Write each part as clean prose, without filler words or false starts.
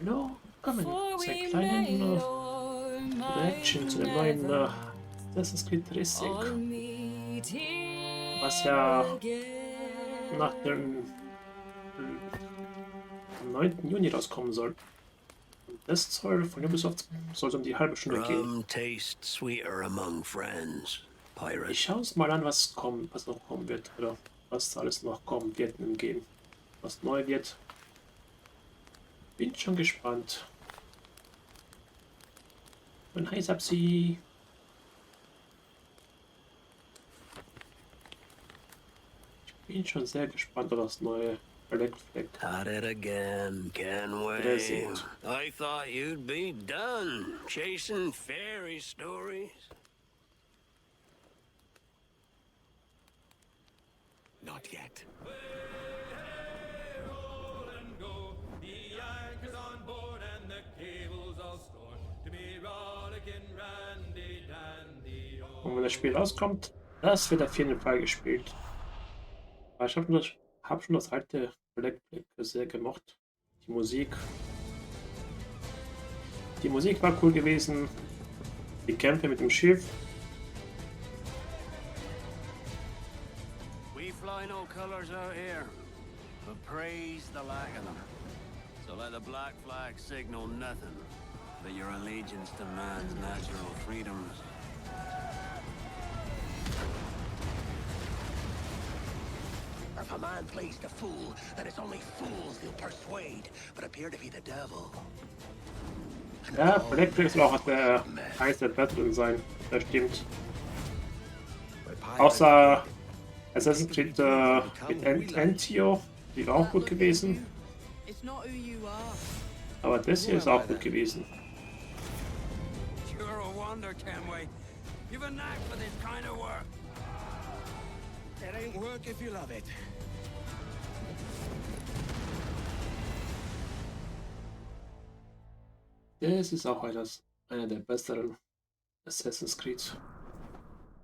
Hallo, willkommen zur kleinen Reaction zu dem neuen Assassin's Creed Resynced, was ja nach dem am 9. Juni rauskommen soll. Und das soll von Ubisoft soll um die halbe Stunde gehen. Ich schaue uns mal an, was kommt, was noch kommen wird, oder was alles noch kommen wird im Game, was neu wird. Bin schon gespannt. Und heiß ab sie. Bin schon sehr gespannt auf das neue Black Flag. At it again, Kenway. Resynced. I thought you'd be done chasing fairy stories. Not yet. Und wenn das Spiel rauskommt, das wird auf jeden Fall gespielt. Aber ich hab schon das alte Black Flag sehr gemocht. Die Musik. Die Musik war cool gewesen. Die Kämpfe mit dem Schiff. We fly no colors out here, but praise the lack of them. So let the black flag signal nothing but your allegiance to man's natural freedoms. If a man plays the fool, then it's only fools he'll persuade, but appear to be the devil. Ja, Black Flag soll auch eins der besseren sein. Das stimmt. Außer Assassin's Creed mit Antio, die war auch gut gewesen. Aber das hier ist auch gut gewesen. You're a wonder, Kenway. You've a knack for this kind of work. It ain't work if you love it. Das ist auch einer der besseren Assassin's Creed.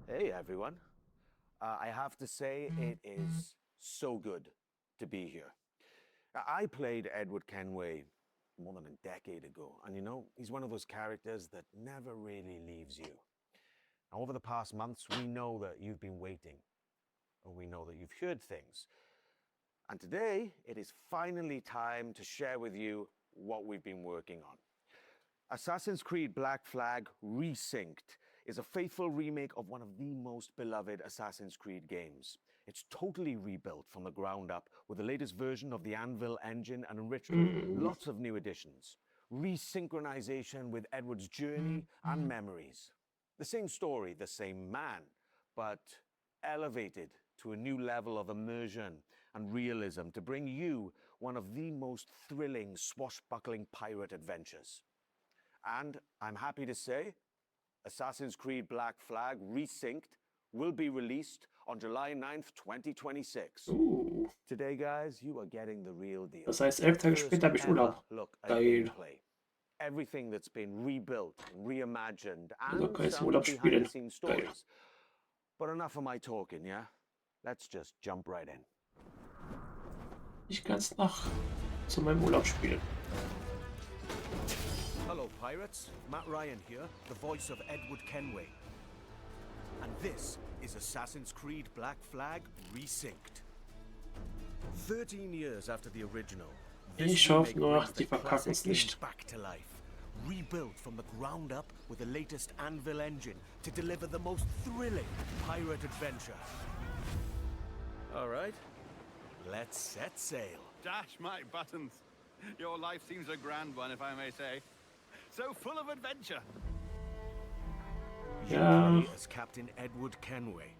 Hey everyone. I have to say it is so good to be here. I played Edward Kenway more than a decade ago, and you know, he's one of those characters that never really leaves you. Now, over the past months, we know that you've been waiting, or we know that you've heard things. And today, it is finally time to share with you what we've been working on. Assassin's Creed Black Flag Resynced is a faithful remake of one of the most beloved Assassin's Creed games. It's totally rebuilt from the ground up with the latest version of the Anvil engine and enriched with lots of new additions. Resynchronization with Edward's journey and memories. The same story, the same man, but elevated to a new level of immersion and realism to bring you one of the most thrilling swashbuckling pirate adventures. And I'm happy to say, Assassin's Creed Black Flag Resynced will be released on July 9th, 2026. Today, guys, you are getting the real deal. Das heißt, 11 Tage später habe ich Urlaub. Look at Geil. gameplay. Everything that's been rebuilt, reimagined, Also and kann ich some Urlaub spielen. behind-the-scenes stories. But enough of my talking, yeah? Let's just jump right in. Ich kann es nach zu meinem Urlaub spielen. Hello, pirates. Matt Ryan here, the voice of Edward Kenway. And this is Assassin's Creed Black Flag Resynced. 13 years after the original, Ich hoffe nur, die verkacken es nicht. back to life. Rebuilt from the ground up with the latest Anvil engine to deliver the most thrilling pirate adventure. All right, let's set sail. Dash my buttons. Your life seems a grand one, if I may say. So full of adventure. You Ja. play as Captain Edward Kenway,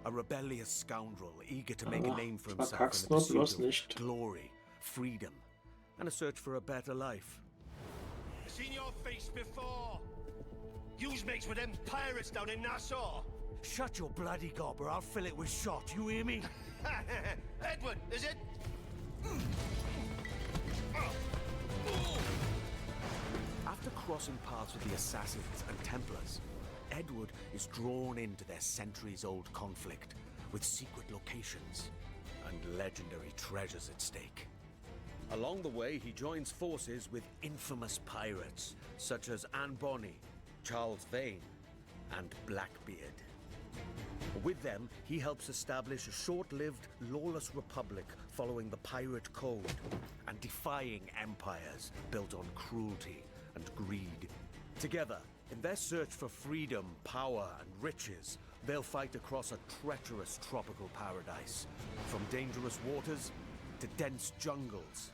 a rebellious scoundrel eager to make a name for himself in verkack's the nur pursuit bloß of nicht. glory, freedom, and a search for a better life. Seen your face before. Yous mates with them pirates down in Nassau. Shut your bloody gob or I'll fill it with shot, you hear me? Edward, is it? After crossing paths with the Assassins and Templars, Edward is drawn into their centuries-old conflict with secret locations and legendary treasures at stake. Along the way, he joins forces with infamous pirates such as Anne Bonny, Charles Vane, and Blackbeard. With them, he helps establish a short-lived, lawless republic following the pirate code and defying empires built on cruelty and greed. Together, in their search for freedom, power, and riches, they'll fight across a treacherous tropical paradise, from dangerous waters to dense jungles,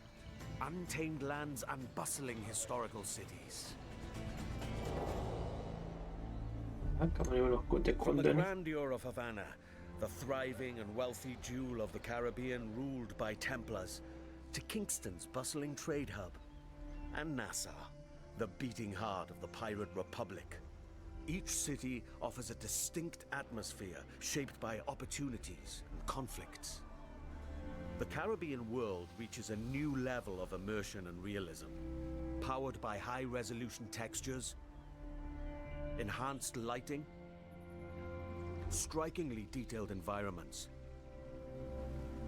untamed lands, and bustling historical cities. Da kann man immer noch gut From the erkunden. grandeur of Havana, the thriving and wealthy jewel of the Caribbean ruled by Templars, to Kingston's bustling trade hub, and Nassau, the beating heart of the pirate republic. Each city offers a distinct atmosphere shaped by opportunities and conflicts. The Caribbean world reaches a new level of immersion and realism, powered by high-resolution textures, enhanced lighting, strikingly detailed environments,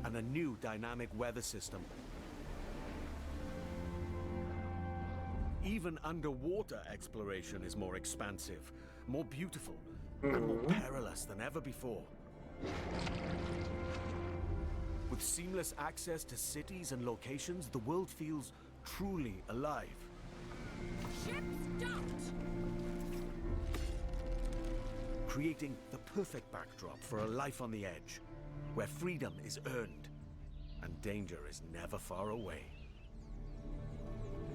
and a new dynamic weather system. Even underwater exploration is more expansive, more beautiful, and more perilous than ever before. With seamless access to cities and locations, the world feels truly alive. Ship stopped! Creating the perfect backdrop for a life on the edge, where freedom is earned and danger is never far away.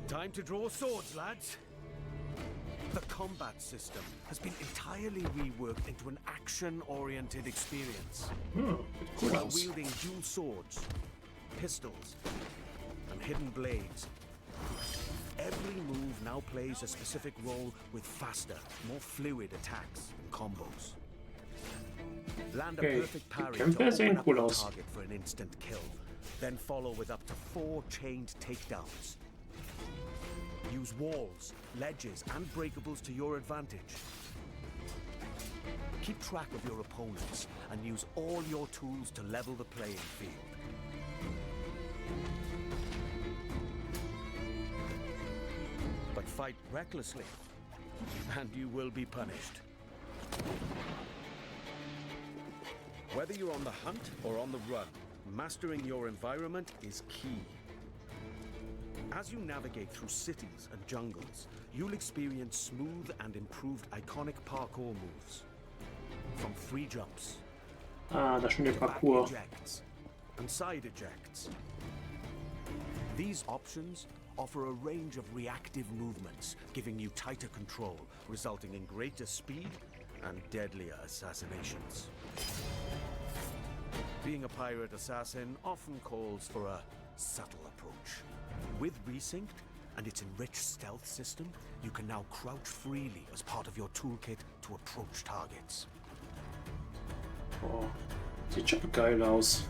Time to draw swords, lads. The combat system has been entirely reworked into an action-oriented experience. Sieht cool While aus. wielding dual swords, pistols, and hidden blades, every move now plays a specific role with faster, more fluid attacks and combos. Land a Okay, perfect die parry Kämpfe to sehen open up cool the aus. target for an instant kill, then follow with up to 4 chained takedowns. Use walls, ledges, and breakables to your advantage. Keep track of your opponents and use all your tools to level the playing field. But fight recklessly, and you will be punished. Whether you're on the hunt or on the run, mastering your environment is key. As you navigate through cities and jungles, you'll experience smooth and improved iconic parkour moves. From free jumps, Ah, da schon der to back Parcours. ejects, and side ejects. These options offer a range of reactive movements, giving you tighter control, resulting in greater speed and deadlier assassinations. Being a pirate assassin often calls for a subtle approach. With Resynced and its enriched stealth system, you can now crouch freely as part of your toolkit to approach targets. Oh, sieht schon geil aus.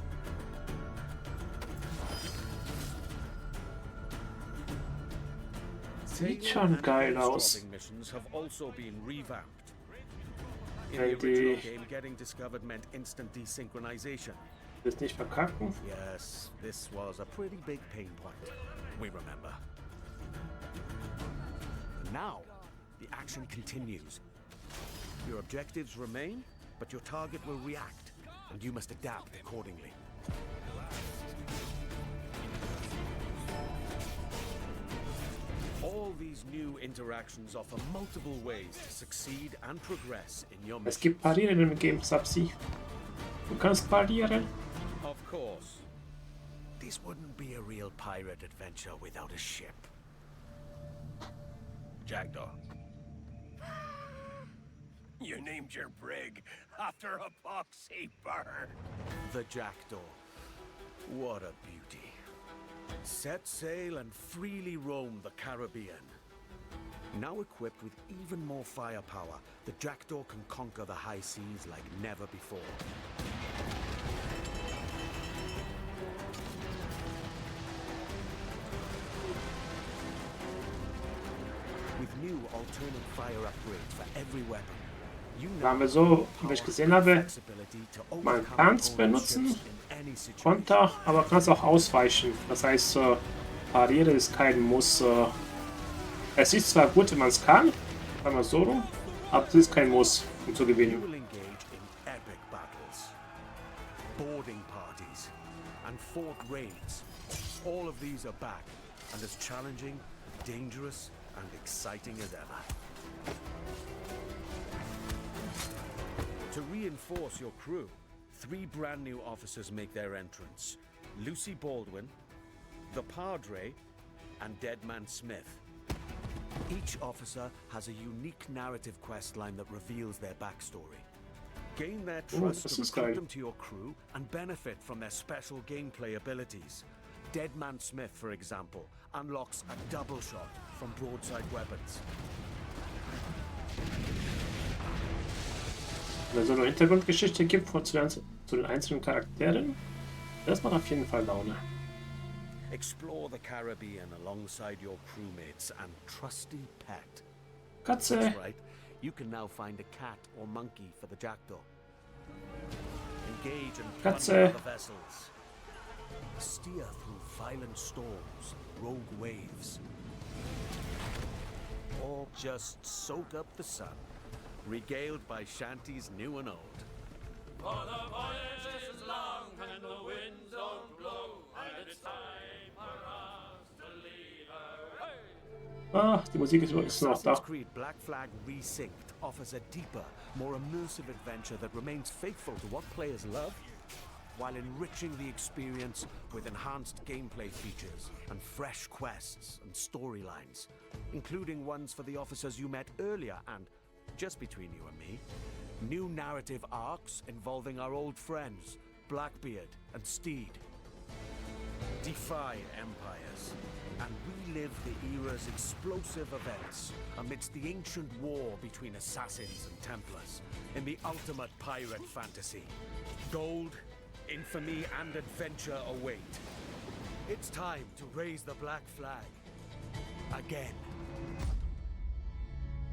Sieht schon and geil base aus. dropping missions have also been revamped. In Hey, the original die- game, getting discovered meant instant desynchronization. Das nicht verkacken. Yes, this was a pretty big pain point. We remember. Now, the action continues. Your objectives remain, but your target will react, and you must adapt accordingly. All these new interactions offer multiple ways to succeed and progress in your Es mission. gibt Parieren im Game, Sapsi. Du kannst parieren. Of course. This wouldn't be a real pirate adventure without a ship. Jackdaw. You named your brig after a poxy bird. The Jackdaw. What a beauty. Set sail and freely roam the Caribbean. Now equipped with even more firepower, the Jackdaw can conquer the high seas like never before. With new alternate fire upgrades for every weapon, you Da haben wir so, wie ich gesehen habe, man kann es benutzen, Konter, aber kann es auch ausweichen. Das heißt, Parieren ist kein Muss. Es ist zwar gut, wenn man es kann, sagen wir so rum, aber es ist kein Muss, um zu You gewinnen. will engage in epic battles, boarding parties, and fort raids. All of these are back and as challenging, dangerous, and exciting as ever. To reinforce your crew, 3 brand new officers make their entrance. Lucy Baldwin, the Padre, and Deadman Smith. Each officer has a unique narrative quest line that reveals their backstory. Gain their trust this to is recruit geil. them to your crew and benefit from their special gameplay abilities. Deadman Smith, for example, unlocks a double shot from broadside weapons. Wenn es so eine Hintergrundgeschichte gibt zu den einzelnen Charakteren, das macht auf jeden Fall Laune. Explore the Caribbean alongside your crewmates and trusty pet. Katze! That's right. You can now find a cat or monkey for the jackdaw. Engage and Katze. plunder other vessels. Steer through violent storms, rogue waves. Or just soak up the sun, regaled by shanties new and old. For the voyage is long and the winds don't blow, and it's time for us to leave her. Ah, die Musik ist noch da. Assassin's Creed Black Flag Resynced offers a deeper, more immersive adventure that remains faithful to what players love, while enriching the experience with enhanced gameplay features and fresh quests and storylines, including ones for the officers you met earlier and, just between you and me, new narrative arcs involving our old friends, Blackbeard and Steed. Defy empires and relive the era's explosive events amidst the ancient war between assassins and Templars in the ultimate pirate fantasy. Gold, infamy, and adventure await. It's time to raise the black flag. Again.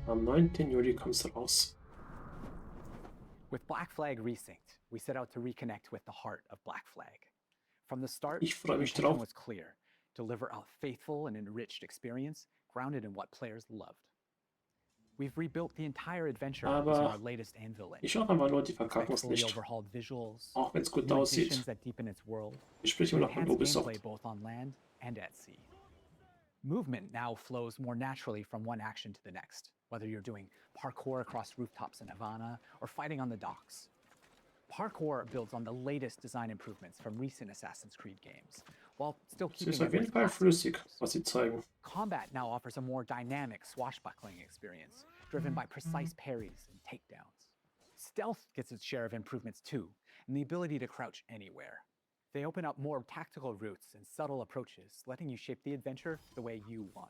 Am 9. Juli kommt's raus. With Black Flag Resynced, we set out to reconnect with the heart of Black Flag. From the start, Ich freue the mich intention drauf. was clear: deliver a faithful and enriched experience grounded in what players loved. We've rebuilt the entire adventure using Aber our latest Anvil engine. ich hoffe einfach nur, die verkacken es Fully nicht. overhauled visuals, Auch wenn es gut new aussieht. additions that deepen its world, Ich spreche immer noch von enhanced Ubisoft. gameplay both on land and at sea. Movement now flows more naturally from one action to the next, whether you're doing parkour across rooftops in Havana or fighting on the docks. Parkour builds on the latest design improvements from recent Assassin's Creed games, while still Es keeping ist it auf jeden with Fall classic flüssig, features. was sie zeigen. Combat now offers a more dynamic swashbuckling experience, driven by precise parries and takedowns. Stealth gets its share of improvements too, and the ability to crouch anywhere. They open up more tactical routes and subtle approaches, letting you shape the adventure the way you want.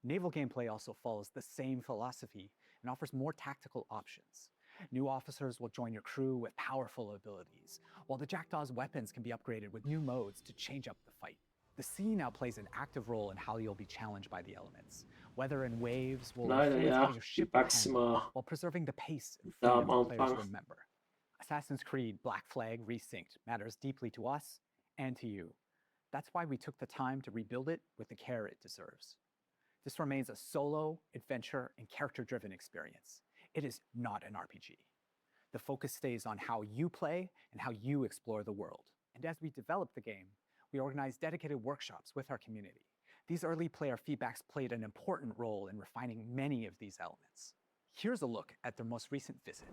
Naval gameplay also follows the same philosophy and offers more tactical options. New officers will join your crew with powerful abilities, while the Jackdaw's weapons can be upgraded with new modes to change up the fight. The sea now plays an active role in how you'll be challenged by the elements. Weather and waves will Leider influence how ja, your die ship will Bugs handle, immer while preserving the pace and da freedom am that players Anfang. remember. Assassin's Creed Black Flag Resynced matters deeply to us and to you. That's why we took the time to rebuild it with the care it deserves. This remains a solo, adventure, and character-driven experience. It is not an RPG. The focus stays on how you play and how you explore the world. And as we develop the game, we organize dedicated workshops with our community. These early player feedbacks played an important role in refining many of these elements. Here's a look at their most recent visit.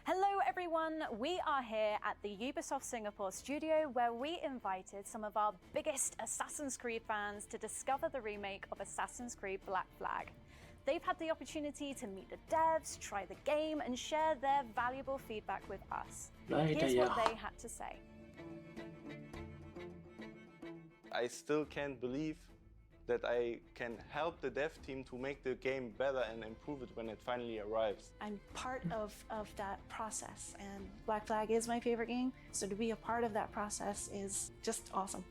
Hello everyone, we are here at the Ubisoft Singapore studio where we invited some of our biggest Assassin's Creed fans to discover the remake of Assassin's Creed Black Flag. They've had the opportunity to meet the devs, try the game, and share their valuable feedback with us. Leider Here's ja. what they had to say. I still can't believe that I can help the dev team to make the game better and improve it when it finally arrives. I'm part of that process, and Black Flag is my favorite game, so to be a part of that process is just awesome.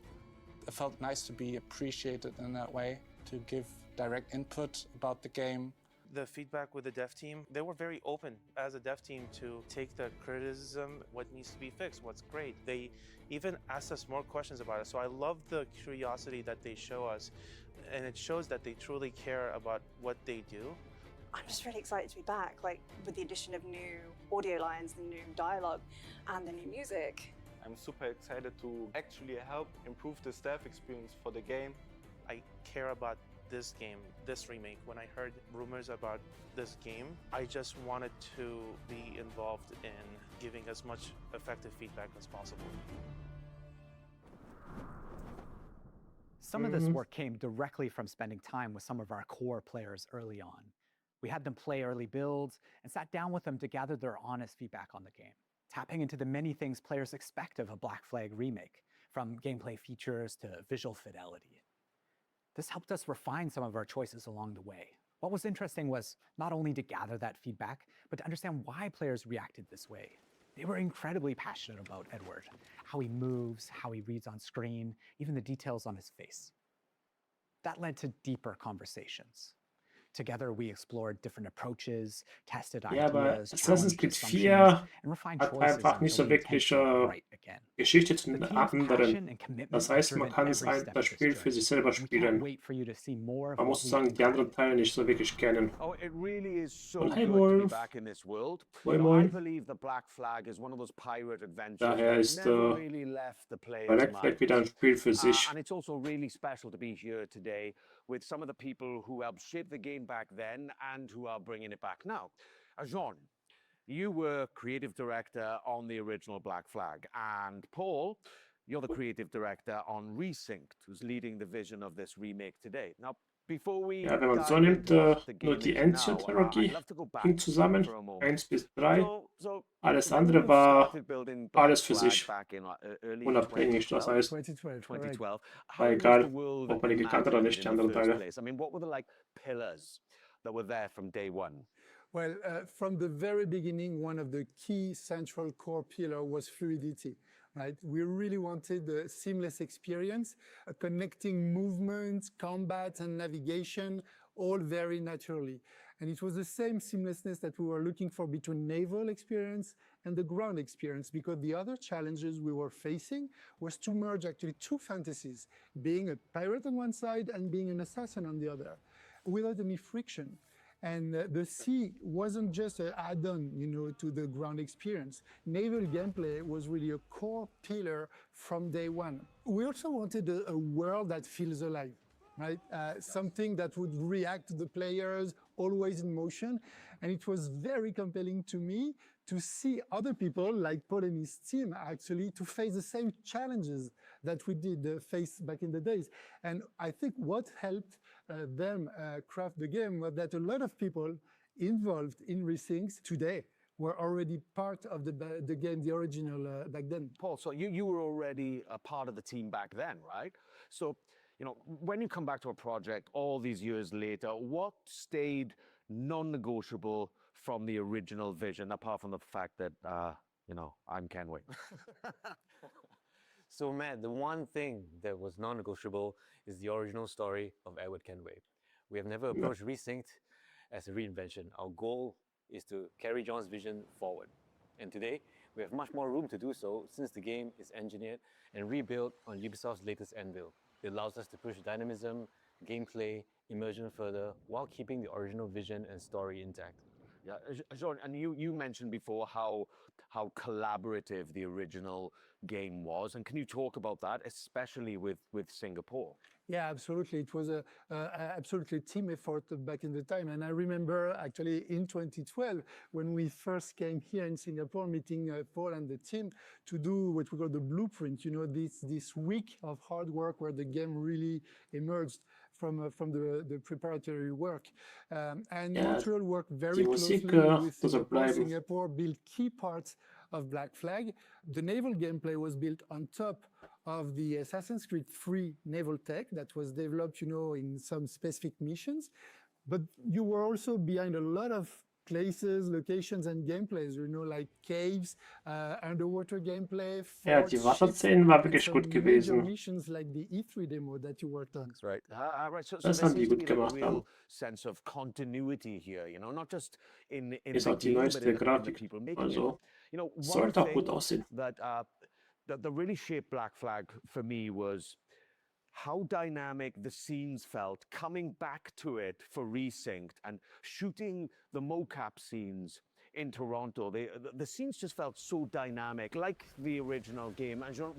It felt nice to be appreciated in that way, to give direct input about the game. the feedback with the dev team, they were very open as a dev team to take the criticism, what needs to be fixed, what's great. They even asked us more questions about it. So I love the curiosity that they show us, and it shows that they truly care about what they do. I'm just really excited to be back, like with the addition of new audio lines, the new dialogue, and the new music. I'm super excited to actually help improve the staff experience for the game. I care about this game, this remake. When I heard rumors about this game, I just wanted to be involved in giving as much effective feedback as possible. Some of this work came directly from spending time with some of our core players early on. We had them play early builds and sat down with them to gather their honest feedback on the game, tapping into the many things players expect of a Black Flag remake, from gameplay features to visual fidelity. This helped us refine some of our choices along the way. What was interesting was not only to gather that feedback, but to understand why players reacted this way. They were incredibly passionate about Edward, how he moves, how he reads on screen, even the details on his face. That led to deeper conversations. Together, we explored different approaches, tested Ja, aber ideas, Assassin's challenged Creed assumptions, 4 and refined hat choices einfach nicht until so the intent wirklich felt right again. Geschichte zu The den team's passion anderen. and commitment Das have heißt, man driven kann every step of das this Spiel für journey. sich selber We can't spielen. wait for you to see more of Man what muss we've sagen, die anderen Teile nicht so wirklich kennen. Oh, it really is so Und hey, good to be Wolf. back in this world. Moin, You know, I moin. believe the Black Flag is one of those pirate adventures Daher that ist never really left the player's Black Flag mind. wieder ein Spiel für sich. And it's also really special to be here today with some of the people who helped shape the game back then and who are bringing it back now. Jean, you were creative director on the original Black Flag, and Paul, you're the creative director on Resynced, who's leading the vision of this remake today. Now, before we Ja, wenn man so dive nimmt, into what the nur game die is now, Enzo-Trilogie I'd love to go back hing zusammen, for a moment. 1 bis 3. So Alles when andere you war started building Black alles für Flag sich. back in early Unabhängig, das 2012, heißt, 2012, how war was egal, the world ob man die gekannt hat oder imagined nicht, die in the anderen first Teile. place? I mean, what were the like pillars that were there from day one? Well, from the very beginning, one of the key central core pillar was fluidity, right? We really wanted a seamless experience, connecting movement, combat, and navigation, all very naturally. And it was the same seamlessness that we were looking for between naval experience and the ground experience, because the other challenges we were facing was to merge actually two fantasies, being a pirate on one side and being an assassin on the other, without any friction. And the sea wasn't just an add-on, to the ground experience. Naval gameplay was really a core pillar from day one. We also wanted a world that feels alive, right? Something that would react to the players, always in motion. And it was very compelling to me to see other people like Paul and his team actually to face the same challenges that we did face back in the days. And I think what helped them craft the game was that a lot of people involved in Resynced today were already part of the game, the original back then. Paul, so you were already a part of the team back then, right? So, when you come back to a project all these years later, what stayed non-negotiable from the original vision, apart from the fact that, I'm Kenway? So, Matt, the one thing that was non-negotiable is the original story of Edward Kenway. We have never approached Resynced as a reinvention. Our goal is to carry John's vision forward. And today, we have much more room to do so since the game is engineered and rebuilt on Ubisoft's latest Anvil. It allows us to push dynamism, gameplay, immersion further, while keeping the original vision and story intact. Yeah, Jean, and you mentioned before how collaborative the original game was, and can you talk about that, especially with Singapore? Yeah, absolutely. It was a absolutely team effort back in the time. And I remember actually in 2012, when we first came here in Singapore, meeting Paul and the team to do what we call the blueprint, this week of hard work where the game really emerged from the preparatory work. And Montreal worked very closely with Singapore. Singapore built key parts of Black Flag. The naval gameplay was built on top of the Assassin's Creed 3 naval tech that was developed, in some specific missions. But you were also behind a lot of places, locations, and gameplays, like caves, underwater gameplay, Ja, forts, die ships, Wasserszenen war and wirklich some gut major gewesen. missions like the E3 demo that you worked on. That's right. Right. So Das there haben die seems to gut be like a gemacht real haben. sense of continuity here, not just in Ist the auch die game, but neueste in the Grafik. people making it. Also, One sollte auch gut thing aussehen. that really shaped Black Flag for me was how dynamic the scenes felt coming back to it for Resynced and shooting the mocap scenes in Toronto. The scenes just felt so dynamic, like the original game. And Jean,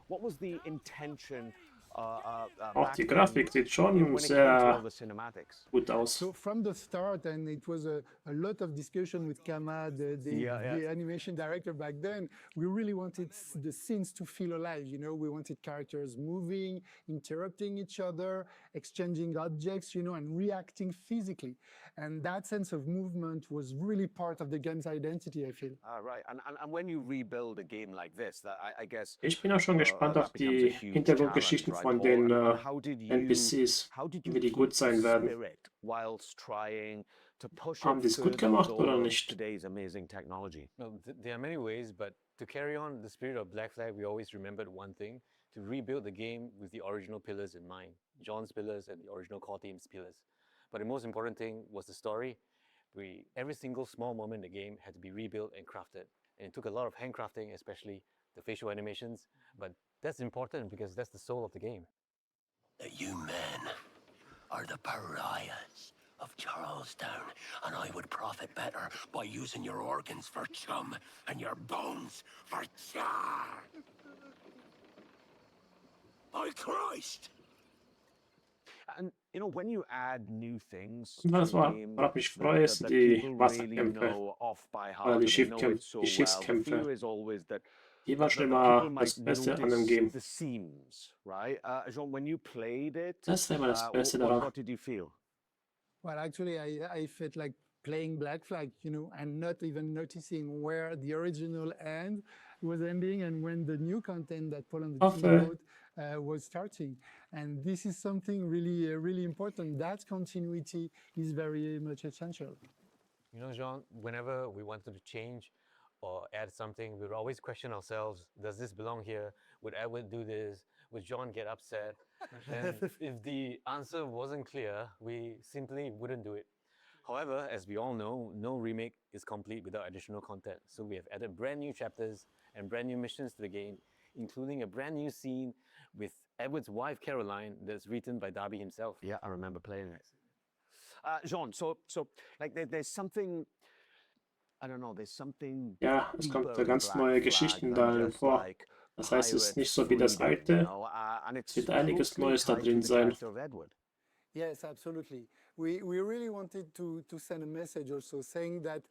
what was the intention Auch back die then, Grafik sieht schon when it came to all sehr the cinematics? gut aus. So from the start, and it was a lot of discussion with Kama, the animation director back then, we really wanted the scenes to feel alive. We wanted characters moving, interrupting each other, exchanging objects, and reacting physically. And that sense of movement was really part of the game's identity, I feel. Right. And when you rebuild a game like this, that I guess Ich bin auch schon gespannt auf that becomes a die huge Hintergrundgeschichten challenge, right, von Paul? den And how did you NPCs, wie die keep gut the sein werden. spirit whilst trying to push Haben it die es gut further gemacht with oder all of nicht? today's amazing technology? No, there are many ways, but to carry on the spirit of Black Flag, we always remembered one thing: to rebuild the game with the original pillars in mind, John's pillars and the original core team's pillars. But the most important thing was the story. Every single small moment in the game had to be rebuilt and crafted. And it took a lot of handcrafting, especially the facial animations. But that's important because that's the soul of the game. You men are the pariahs of Charlestown, and I would profit better by using your organs for chum and your bones for char. By Christ! And when you add new things Und to was a game worauf mich freue, that sind die people really Wasserkämpfe. know off by Oder heart, die and they know it Schiffkämpfe. so Die well, the Schiffskämpfe. fear is always that Die waren schon that people immer might das Beste an dem notice Game. the seams, right? Jean, when you played it, Das war immer das Beste daran. what did you feel? Well, actually, I felt like playing Black Flag, and not even noticing where the original end was ending and when the new content that Paul and the team wrote was starting. And this is something really, really important. That continuity is very much essential. Jean, whenever we wanted to change or add something, we would always question ourselves, does this belong here? Would Edward do this? Would John get upset? And if the answer wasn't clear, we simply wouldn't do it. However, as we all know, no remake is complete without additional content. So we have added brand new chapters and brand new missions to the game, including a brand new scene with Edward's wife, Caroline, that's written by Darby himself. Yeah, I remember playing it. Jean, so like there's something, I don't know, there's something Ja, es kommt deeper da in ganz Black neue Flag Geschichten than darin just vor. like Das heißt, es ist pirate nicht so wie das freedom, alte. and Es it's wird einiges closely Neues da tied to drin the sein. character of Edward. Yes, absolutely. We really wanted to send a message also saying that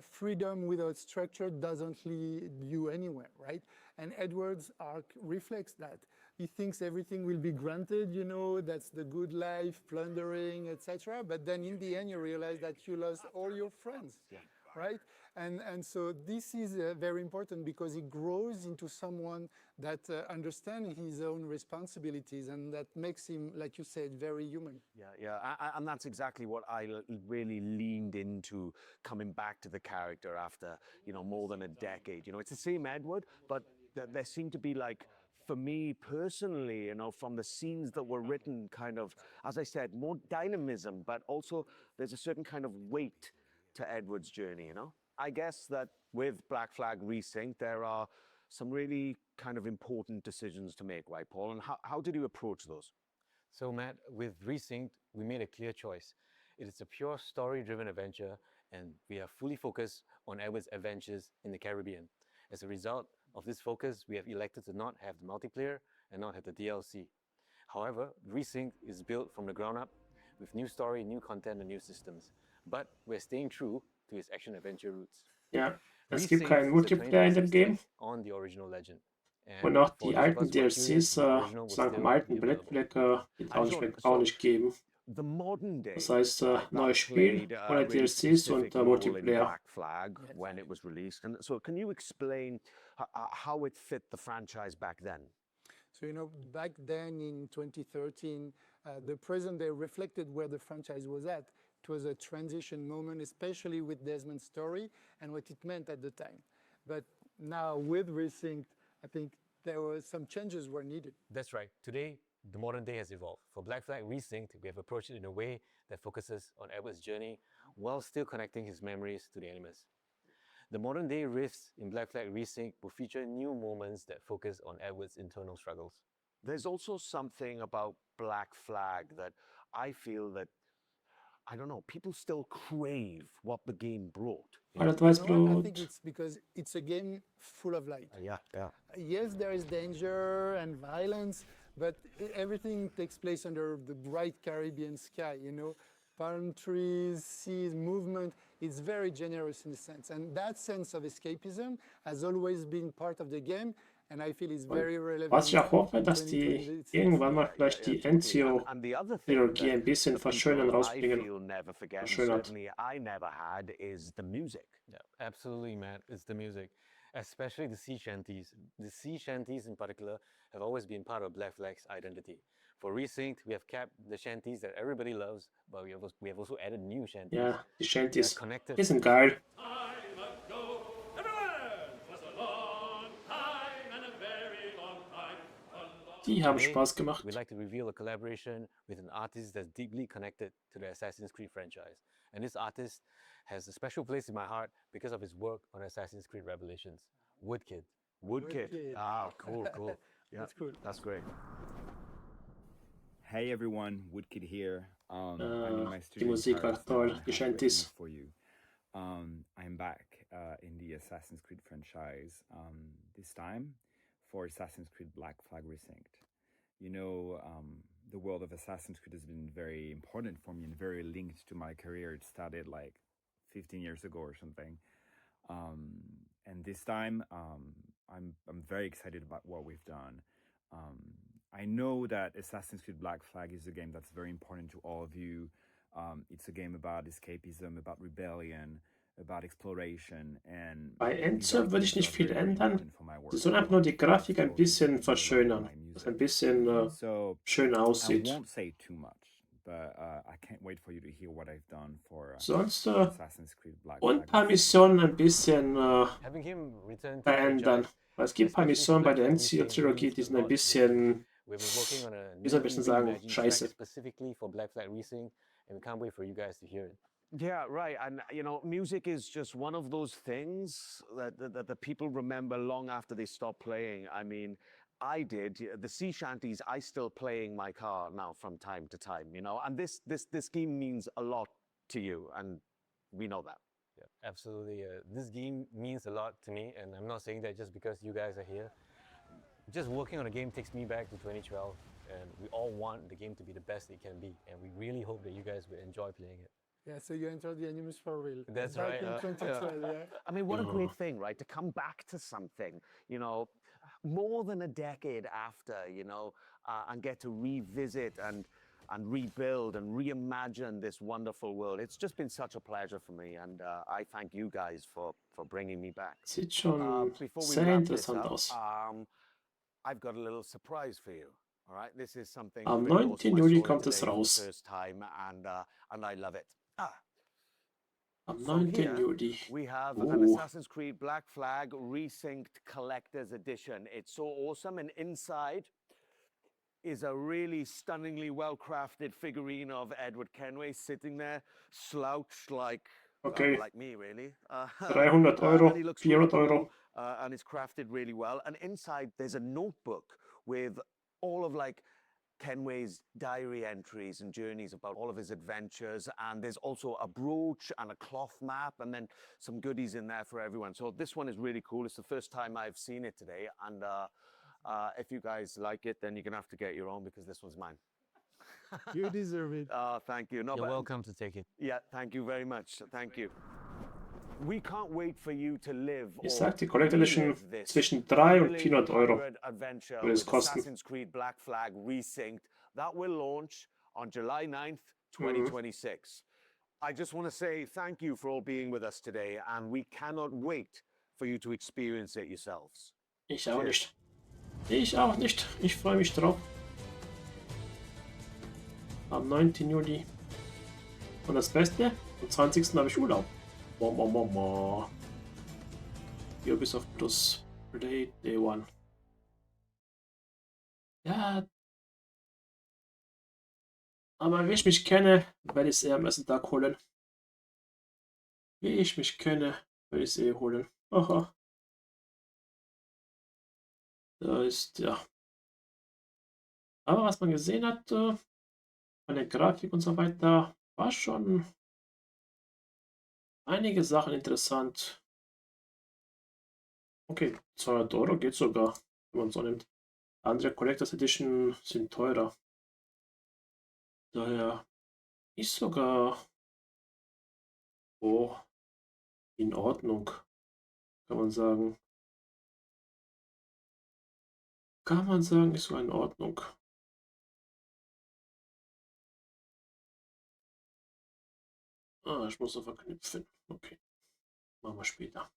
freedom without structure doesn't lead you anywhere, right? And Edward's arc reflects that. He thinks everything will be granted, that's the good life, plundering, etc. But then in the end, you realize that you lost all your friends, right? And so this is very important because he grows into someone that understands his own responsibilities, and that makes him, like you said, very human. Yeah, and that's exactly what I really leaned into coming back to the character after, more than a decade. It's the same Edward, but there seemed to be like, for me personally, from the scenes that were written, kind of, as I said, more dynamism, but also there's a certain kind of weight to Edward's journey, I guess that with Black Flag Resynced, there are some really kind of important decisions to make, right, Paul? And how did you approach those? So, Matt, with Resynced, we made a clear choice. It is a pure story-driven adventure, and we are fully focused on Edward's adventures in the Caribbean. As a result of this focus, we have elected to not have the multiplayer and not have the DLC. However, Resynced is built from the ground up with new story, new content, and new systems. But we're staying true to its action-adventure roots. Ja, es gibt keinen Multiplayer in dem Game. On the original legend. Und auch die alten DLCs, sozusagen vom alten Black Flag, wird auch nicht geben. Das heißt, neues Spiel, ohne DLCs und Multiplayer. Black Flag when it was released. And so can you explain how it fit the franchise back then? So, back then in 2013, the present day reflected where the franchise was at. It was a transition moment, especially with Desmond's story and what it meant at the time. But now with Resynced, I think there were some changes were needed. That's right. Today, the modern day has evolved. For Black Flag Resynced, we have approached it in a way that focuses on Edward's journey while still connecting his memories to the Animus. The modern day riffs in Black Flag Resynced will feature new moments that focus on Edward's internal struggles. There's also something about Black Flag that I feel that, I don't know, people still crave what the game brought. You know what? I think it's because it's a game full of light. Yeah. Yes, there is danger and violence, but everything takes place under the bright Caribbean sky, you know, palm trees, seas, movement. It's very generous in a sense. And that sense of escapism has always been part of the game. And I feel it's very relevant. Was ich auch hoffe, dass die irgendwann mal vielleicht die Enzo-Trilogie ein bisschen verschönern, rausbringen. Verschönert. Certainly I never had is the music. Yeah, absolutely, Matt. It's the music. Especially the sea shanties. The sea shanties in particular have always been part of Black Flag's identity. For Resynced, we have kept the shanties that everybody loves, but we have also added new shanties. Ja, die Shanties, die sind geil. Die haben Spaß gemacht. We'd like to reveal a collaboration with an artist that's deeply connected to the Assassin's Creed franchise. And this artist has a special place in my heart because of his work on Assassin's Creed Revelations. Woodkid. Woodkid. Ah, cool. Yeah, that's cool. That's great. Hey everyone, Woodkid here. I'm in my Die studio Musik war toll, die written Shanties. for you. I'm back in the Assassin's Creed franchise, this time for Assassin's Creed Black Flag Resynced. You know, the world of Assassin's Creed has been very important for me and very linked to my career. It started like 15 years ago or something. And this time, I'm very excited about what we've done. I know that Assassin's Creed Black Flag is a game that's very important to all of you. It's a game about escapism, about rebellion, about exploration. And Bei Enzo würde ich nicht viel ändern. Sie sollen einfach nur die Grafik ein bisschen verschönern, dass es ein bisschen schöner aussieht. I won't say too much, but I can't wait for you to hear what I've done for Sonst Assassin's Creed Black Flag. und ein paar Missionen ein bisschen Having him return to verändern. Weil es gibt ein paar Missionen bei der Enzo-Trilogie, die sind ein bisschen, We've been working on a wie soll ich das sagen, scheiße. specifically for Black Flag Resynced, and we can't wait for you guys to hear it. Yeah, right. And, you know, music is just one of those things that the people remember long after they stop playing. I mean, I did. The sea shanties, I still play in my car now from time to time, you know. And this game means a lot to you, and we know that. Yeah, absolutely. This game means a lot to me, and I'm not saying that just because you guys are here. Just working on a game takes me back to 2012, and we all want the game to be the best it can be, and we really hope that you guys will enjoy playing it. Yeah, so you entered the Animus for real. That's Back right. in 2012, yeah. I mean, what a great thing, right? To come back to something, you know, more than a decade after, you know, and get to revisit and rebuild and reimagine this wonderful world. It's just been such a pleasure for me, and I thank you guys for bringing me back. Sieht schon Before we sehr wrap this interessant up, aus. I've got a little surprise for you. All right, this is something. Am really close to 9. my Juli soul kommt es today for the raus. first time, and I love it. Am So 9. here Juli. we have an Assassin's Creed Black Flag Resynced Collector's Edition. It's so awesome, and inside is a really stunningly well-crafted figurine of Edward Kenway sitting there, slouched like like me, really. 300 Euro, and he looks really 400 Euro. cool, and it's crafted really well. And inside there's a notebook with all of like Kenway's diary entries and journeys about all of his adventures, and there's also a brooch and a cloth map, and then some goodies in there for everyone. So this one is really cool. It's the first time I've seen it today, and if you guys like it, then you're gonna have to get your own because this one's mine. You deserve it. Thank you. No, You're but- welcome to take it. Yeah, thank you very much. Thank you. We can't wait for you to live Ich or sag, die Collector Edition relive this zwischen 300 und thrilling 400 Euro pirate adventure würde es with kosten. Assassin's Creed Black Flag Resynced. That will launch on July 9th, 2026. I just want to say thank you for all being with us today, and we cannot wait for you to experience it yourselves. Ich auch Cheers. nicht. Ich auch nicht. Ich freue mich drauf. Am 9. Juli. Und das Beste, am 20. habe ich Urlaub. Ubisoft Plus Play Day One. Ja, aber wie ich mich kenne, werde ich es eher am ersten Tag holen. Wie ich mich kenne, werde ich es eh holen. Aha. Da ist, ja. Aber was man gesehen hat, von der Grafik und so weiter, war schon einige Sachen interessant. Okay, 200 Euro geht sogar, wenn man so nimmt. Andere Collectors Edition sind teurer. Daher ist sogar oh, in Ordnung, kann man sagen. Kann man sagen, ist so in Ordnung. Ah, ich muss noch verknüpfen. Okay, machen wir später.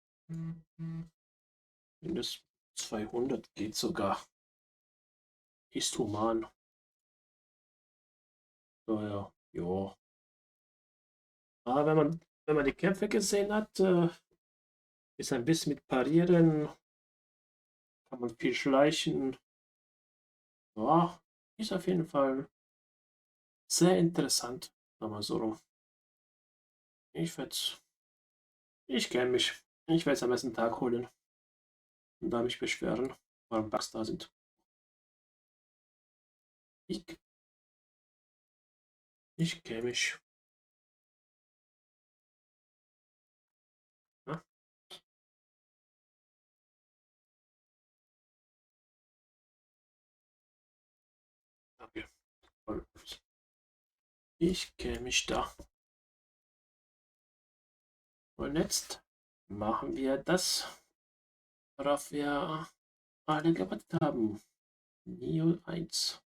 Mindestens 200 geht sogar. Ist human. Daher, ja. Aber wenn man die Kämpfe gesehen hat, ist ein bisschen mit Parieren, kann man viel schleichen. Ja, ist auf jeden Fall sehr interessant, sagen wir so rum. Ich kenne mich. Ich werde es am ersten Tag holen und da mich beschweren, warum Bugs da sind. Ich, ich kenne mich. Ja? Okay. Ich kenne mich da. Und jetzt machen wir das, worauf wir alle gewartet haben. Neo 1.